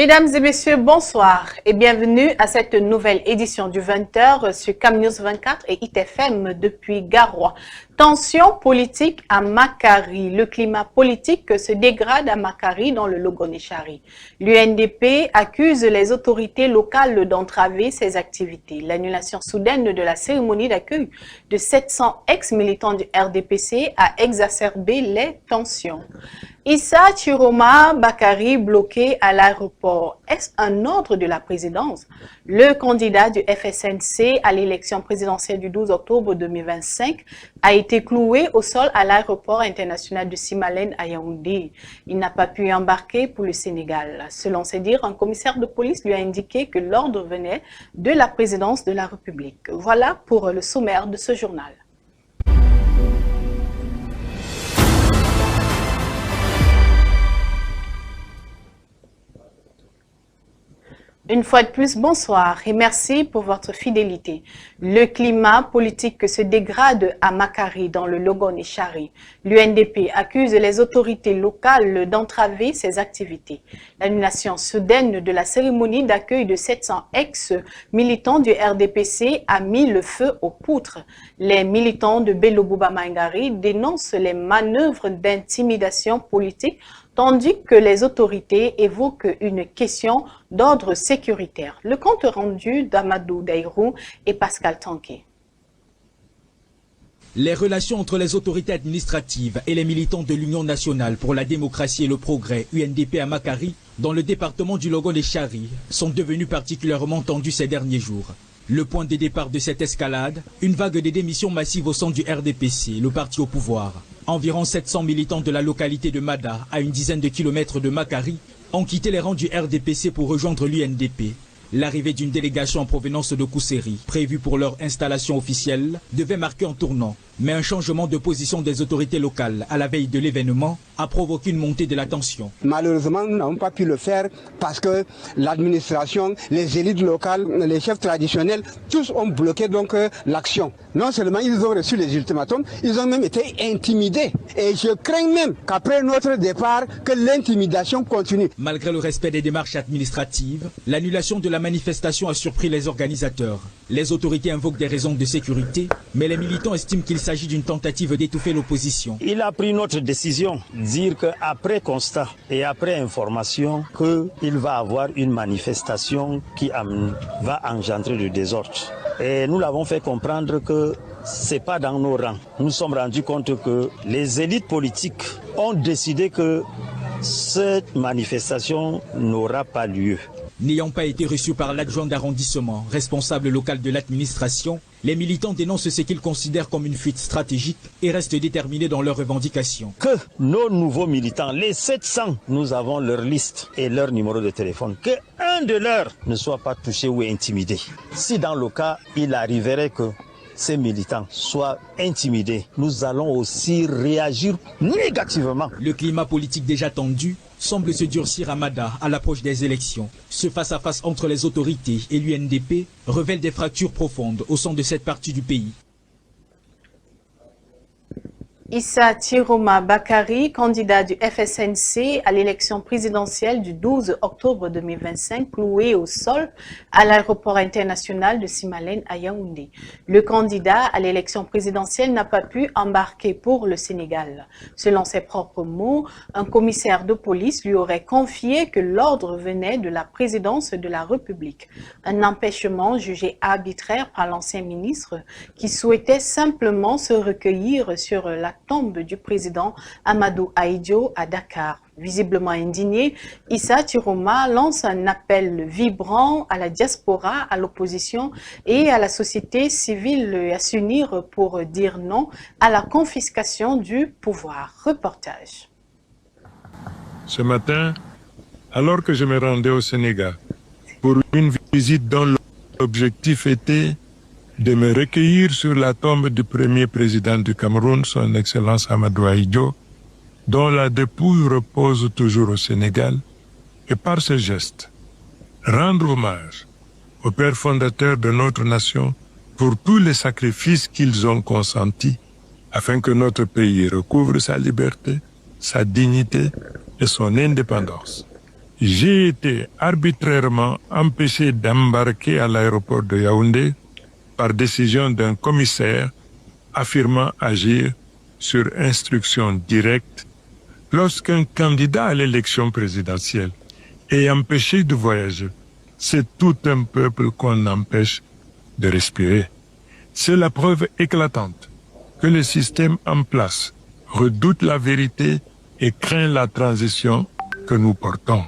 Mesdames et messieurs, bonsoir et bienvenue à cette nouvelle édition du 20h sur CamNews 24 et ITFM depuis Garoua. Tension politique à Makari. Le climat politique se dégrade à Makari dans le Logonéchari. L'UNDP accuse les autorités locales d'entraver ses activités. L'annulation soudaine de la cérémonie d'accueil de 700 ex-militants du RDPC a exacerbé les tensions. Issa Chiroma Bakari bloqué à l'aéroport. Est-ce un ordre de la présidence? Le candidat du FSNC à l'élection présidentielle du 12 octobre 2025 a été cloué au sol à l'aéroport international de Simalène à Yaoundé. Il n'a pas pu embarquer pour le Sénégal. Selon ses dires, un commissaire de police lui a indiqué que l'ordre venait de la présidence de la République. Voilà pour le sommaire de ce journal. Une fois de plus, bonsoir et merci pour votre fidélité. Le climat politique se dégrade à Makari dans le Logonéchari. L'UNDP accuse les autorités locales d'entraver ses activités. L'annulation soudaine de la cérémonie d'accueil de 700 ex-militants du RDPC a mis le feu aux poutres. Les militants de Bello Bouba Mangari dénoncent les manœuvres d'intimidation politique tandis que les autorités évoquent une question d'ordre sécuritaire. Le compte rendu d'Amadou Daïrou et Pascal Tanké. Les relations entre les autorités administratives et les militants de l'Union nationale pour la démocratie et le progrès, UNDP à Makari, dans le département du Logonéchari, sont devenues particulièrement tendues ces derniers jours. Le point de départ de cette escalade, une vague de démissions massives au sein du RDPC, le parti au pouvoir. Environ 700 militants de la localité de Mada, à une dizaine de kilomètres de Makari, ont quitté les rangs du RDPC pour rejoindre l'UNDP. L'arrivée d'une délégation en provenance de Kousséri, prévue pour leur installation officielle, devait marquer un tournant. Mais un changement de position des autorités locales à la veille de l'événement a provoqué une montée de la tension. Malheureusement, nous n'avons pas pu le faire parce que l'administration, les élites locales, les chefs traditionnels, tous ont bloqué donc l'action. Non seulement ils ont reçu les ultimatums, ils ont même été intimidés. Et je crains même qu'après notre départ, que l'intimidation continue. Malgré le respect des démarches administratives, l'annulation de la manifestation a surpris les organisateurs. Les autorités invoquent des raisons de sécurité, mais les militants estiment qu'il s'agit d'une tentative d'étouffer l'opposition. Il a pris notre décision, dire qu'après constat et après information, qu'il va avoir une manifestation qui va engendrer du désordre. Et nous l'avons fait comprendre que ce n'est pas dans nos rangs. Nous nous sommes rendus compte que les élites politiques ont décidé que cette manifestation n'aura pas lieu. N'ayant pas été reçus par l'adjoint d'arrondissement, responsable local de l'administration, les militants dénoncent ce qu'ils considèrent comme une fuite stratégique et restent déterminés dans leurs revendications. Que nos nouveaux militants, les 700, nous avons leur liste et leur numéro de téléphone, qu'un de leurs ne soit pas touché ou intimidé. Si dans le cas, il arriverait que ces militants soient intimidés, nous allons aussi réagir négativement. Le climat politique déjà tendu semble se durcir à Mada à l'approche des élections. Ce face-à-face entre les autorités et l'UNDP révèle des fractures profondes au sein de cette partie du pays. Issa Chiroma Bakari, candidat du FSNC à l'élection présidentielle du 12 octobre 2025, cloué au sol à l'aéroport international de Simalène à Yaoundé. Le candidat à l'élection présidentielle n'a pas pu embarquer pour le Sénégal. Selon ses propres mots, un commissaire de police lui aurait confié que l'ordre venait de la présidence de la République. Un empêchement jugé arbitraire par l'ancien ministre qui souhaitait simplement se recueillir sur la tombe du président Amadou Ahidjo à Dakar. Visiblement indigné, Issa Chiroma lance un appel vibrant à la diaspora, à l'opposition et à la société civile à s'unir pour dire non à la confiscation du pouvoir. Reportage. Ce matin, alors que je me rendais au Sénégal pour une visite dont l'objectif était de me recueillir sur la tombe du premier président du Cameroun, son Excellence Amadou Ahidjo, dont la dépouille repose toujours au Sénégal, et par ce geste, rendre hommage aux pères fondateurs de notre nation pour tous les sacrifices qu'ils ont consentis afin que notre pays recouvre sa liberté, sa dignité et son indépendance. j'ai été arbitrairement empêché d'embarquer à l'aéroport de Yaoundé par décision d'un commissaire affirmant agir sur instruction directe lorsqu'un candidat à l'élection présidentielle est empêché de voyager. C'est tout un peuple qu'on empêche de respirer. C'est la preuve éclatante que le système en place redoute la vérité et craint la transition que nous portons.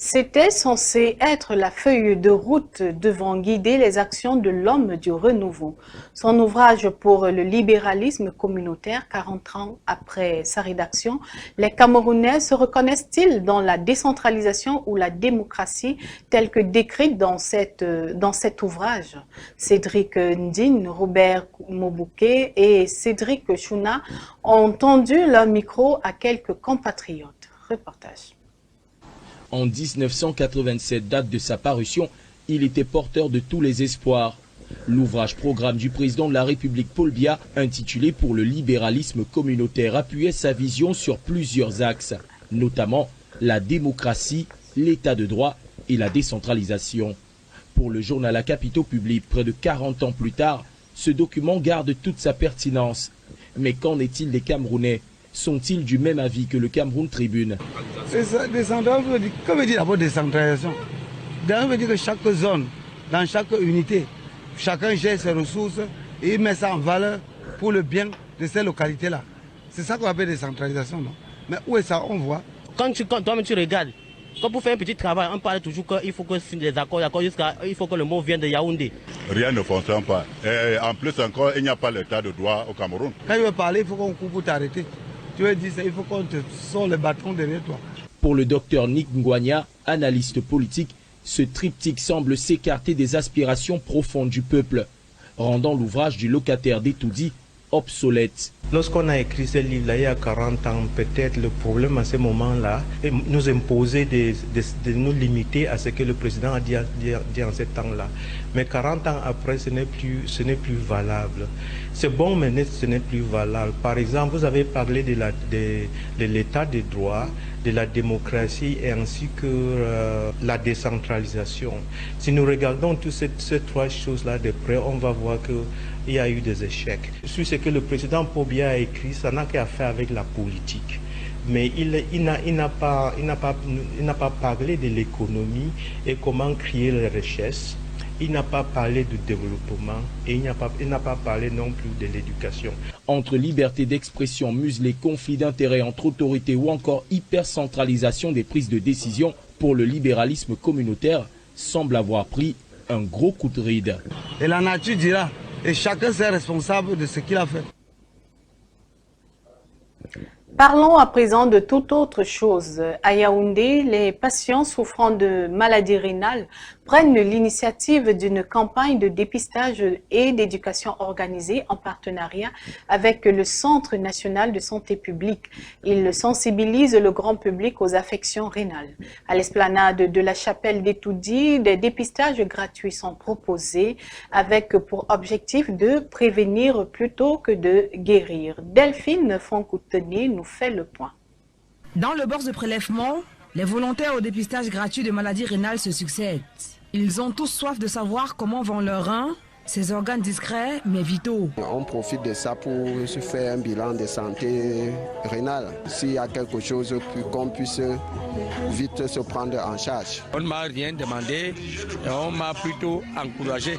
C'était censé être la feuille de route devant guider les actions de l'homme du renouveau. Son ouvrage pour le libéralisme communautaire, 40 ans après sa rédaction, les Camerounais se reconnaissent-ils dans la décentralisation ou la démocratie telle que décrite dans cet ouvrage? Cédric Ndine, Robert Mobouké et Cédric Chouna ont tendu leur micro à quelques compatriotes. Reportage. En 1987, date de sa parution, il était porteur de tous les espoirs. L'ouvrage programme du président de la République Paul Biya, intitulé pour le libéralisme communautaire, appuyait sa vision sur plusieurs axes, notamment la démocratie, l'état de droit et la décentralisation. Pour le journal à capitaux publics, près de 40 ans plus tard, ce document garde toute sa pertinence. Mais qu'en est-il des Camerounais? Sont-ils du même avis que le Cameroun Tribune? Que veut dire d'abord décentralisation? Ça veut dire que chaque zone, dans chaque unité, chacun gère ses ressources et il met ça en valeur pour le bien de ces localités-là. C'est ça qu'on appelle décentralisation, non? Mais où est ça? On voit. Quand toi-même tu regardes, quand pour faire un petit travail, on parle toujours qu'il faut que signe des accords, il faut que le mot vienne de Yaoundé. Rien ne fonctionne pas. Et en plus encore, il n'y a pas l'état de droit au Cameroun. Quand il veut parler, il faut qu'on coupe pour t'arrêter. Tu veux dire ça, il faut qu'on te sorte le bâton derrière toi. Pour le docteur Nick Ngwanya, analyste politique, ce triptyque semble s'écarter des aspirations profondes du peuple, rendant l'ouvrage du locataire d'Etoudi obsolète. Lorsqu'on a écrit ce livre-là il y a 40 ans, peut-être le problème à ce moment-là nous imposait de nous limiter à ce que le président a dit en ce temps-là. Mais 40 ans après, ce n'est plus valable. C'est bon, mais ce n'est plus valable. Par exemple, vous avez parlé de l'état de droit, de la démocratie et ainsi que la décentralisation. Si nous regardons toutes ces trois choses-là de près, on va voir qu'il y a eu des échecs. Sur ce que le président Paul Biya a écrit, ça n'a qu'à faire avec la politique. Mais il n'a pas parlé de l'économie et comment créer les richesses. Il n'a pas parlé de développement et il n'a pas parlé non plus de l'éducation. Entre liberté d'expression muselée, conflit d'intérêts entre autorités ou encore hypercentralisation des prises de décision, pour le libéralisme communautaire semble avoir pris un gros coup de ride. Et la nature dira, et chacun est responsable de ce qu'il a fait. Parlons à présent de toute autre chose. À Yaoundé, les patients souffrant de maladies rénales prennent l'initiative d'une campagne de dépistage et d'éducation organisée en partenariat avec le Centre national de santé publique. Ils sensibilisent le grand public aux affections rénales. À l'esplanade de la chapelle d'Etoudi, des dépistages gratuits sont proposés avec pour objectif de prévenir plutôt que de guérir. Delphine Foncoutenier nous fait le point. Dans le box de prélèvement, les volontaires au dépistage gratuit de maladies rénales se succèdent. Ils ont tous soif de savoir comment vont leurs reins, ces organes discrets mais vitaux. On profite de ça pour se faire un bilan de santé rénale. S'il y a quelque chose qu'on puisse vite se prendre en charge. On ne m'a rien demandé et on m'a plutôt encouragé.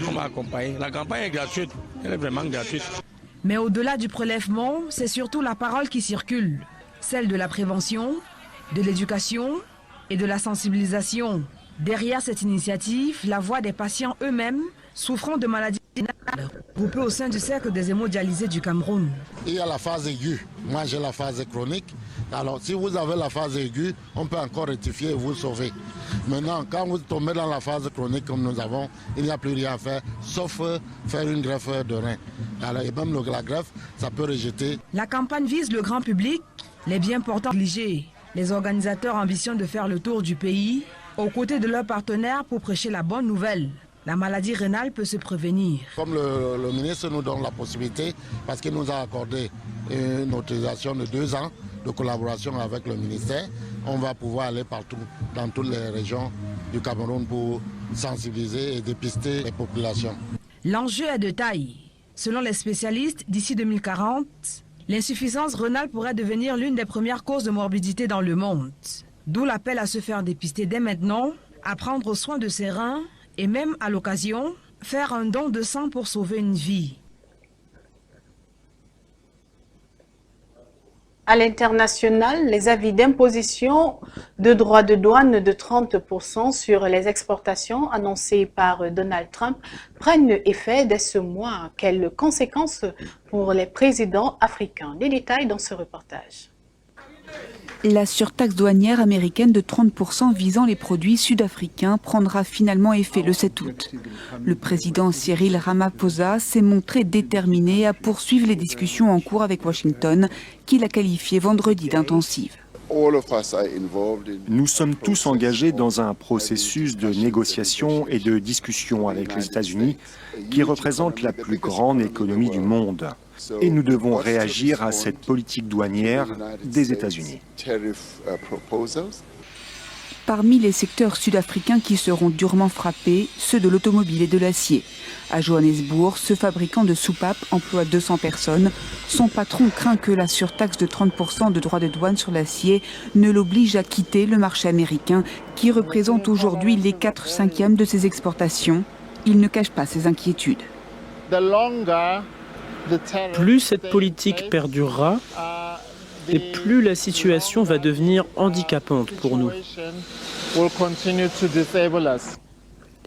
On m'a accompagné. La campagne est gratuite, elle est vraiment gratuite. Mais au-delà du prélèvement, c'est surtout la parole qui circule. Celle de la prévention, de l'éducation et de la sensibilisation. Derrière cette initiative, la voix des patients eux-mêmes souffrant de maladies rénales, groupés au sein du cercle des hémodialysés du Cameroun. Il y a la phase aiguë, moi j'ai la phase chronique. Alors si vous avez la phase aiguë, on peut encore rectifier et vous sauver. Maintenant, quand vous tombez dans la phase chronique comme nous avons, il n'y a plus rien à faire, sauf faire une greffe de rein. Alors, et même la greffe, ça peut rejeter. La campagne vise le grand public, les bien portants obligés. Les organisateurs ambitionnent de faire le tour du pays, aux côtés de leurs partenaires pour prêcher la bonne nouvelle. La maladie rénale peut se prévenir. Comme le ministre nous donne la possibilité, parce qu'il nous a accordé une autorisation de 2 ans de collaboration avec le ministère, on va pouvoir aller partout, dans toutes les régions du Cameroun pour sensibiliser et dépister les populations. L'enjeu est de taille. Selon les spécialistes, d'ici 2040, l'insuffisance rénale pourrait devenir l'une des premières causes de morbidité dans le monde. D'où l'appel à se faire dépister dès maintenant, à prendre soin de ses reins et même à l'occasion, faire un don de sang pour sauver une vie. À l'international, les avis d'imposition de droits de douane de 30% sur les exportations annoncés par Donald Trump prennent effet dès ce mois. Quelles conséquences pour les présidents africains? Les détails dans ce reportage. La surtaxe douanière américaine de 30% visant les produits sud-africains prendra finalement effet le 7 août. Le président Cyril Ramaphosa s'est montré déterminé à poursuivre les discussions en cours avec Washington, qu'il a qualifiées vendredi d'intensives. Nous sommes tous engagés dans un processus de négociation et de discussion avec les États-Unis, qui représentent la plus grande économie du monde. Et nous devons réagir à cette politique douanière des États-Unis. Parmi les secteurs sud-africains qui seront durement frappés, ceux de l'automobile et de l'acier. À Johannesburg, ce fabricant de soupapes emploie 200 personnes. Son patron craint que la surtaxe de 30% de droits de douane sur l'acier ne l'oblige à quitter le marché américain, qui représente aujourd'hui les 4/5 de ses exportations. Il ne cache pas ses inquiétudes. Plus cette politique perdurera, et plus la situation va devenir handicapante pour nous.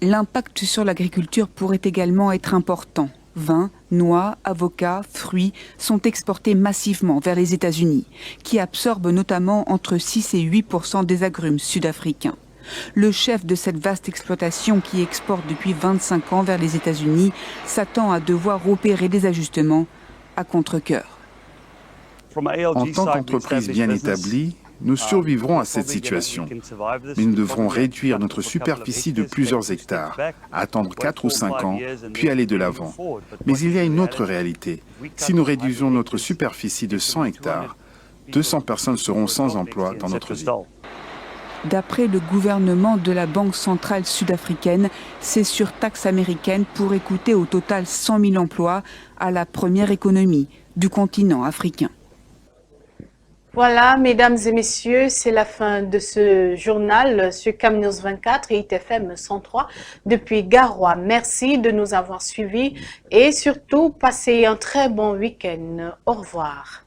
L'impact sur l'agriculture pourrait également être important. Vins, noix, avocats, fruits sont exportés massivement vers les États-Unis, qui absorbent notamment entre 6 et 8% des agrumes sud-africains. Le chef de cette vaste exploitation qui exporte depuis 25 ans vers les États-Unis s'attend à devoir opérer des ajustements à contre-cœur. En tant qu'entreprise bien établie, nous survivrons à cette situation. Mais nous devrons réduire notre superficie de plusieurs hectares, attendre 4 ou 5 ans, puis aller de l'avant. Mais il y a une autre réalité. Si nous réduisons notre superficie de 100 hectares, 200 personnes seront sans emploi dans notre ville. D'après le gouvernement de la Banque centrale sud-africaine, ces surtaxes américaines pourraient coûter au total 100 000 emplois à la première économie du continent africain. Voilà, mesdames et messieurs, c'est la fin de ce journal sur CamNews 24 et ITFM 103 depuis Garoua. Merci de nous avoir suivis et surtout, passez un très bon week-end. Au revoir.